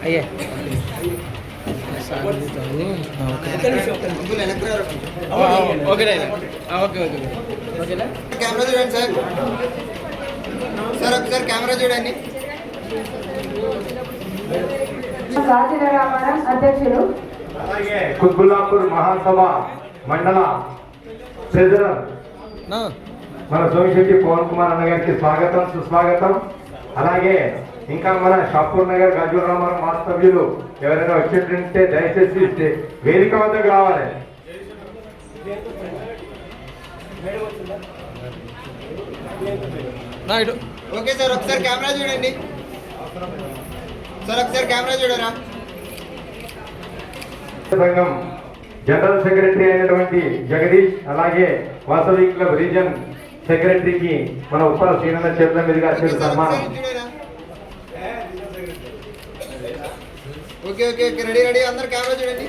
అయ్యే కెమెరా చూడండి sir. Sir ఒకసారి కెమెరా చూడండి. అధ్యక్షులు కుత్బుల్లాపూర్ మహాసభ మండల ప్రెసిడెంట్ మన సోమిశెట్టి పవన్ కుమార్ అన్న గారికి స్వాగతం సుస్వాగతం. అలాగే ఇంకా మన షాపూర్ నగర్ గజూర్ రామారావు వాస్తవ్యులు ఎవరైనా వచ్చేటంటే దయచేసి వేదిక వద్దకు రావాలి. ఓకే సార్ ఒకసారి కెమెరా చూడండి. సార్ ఒకసారి కెమెరా చూడరా. సంఘం జనరల్ సెక్రటరీ అయినటువంటి జగదీష్, అలాగే వాసవి క్లబ్ రీజన్ సెక్రటరీకి మన ఉప్పల శ్రీనంద చేతుల మీదుగా సన్మానం. Okay okay okay ready ready అందరు కెమెరా చూడండి.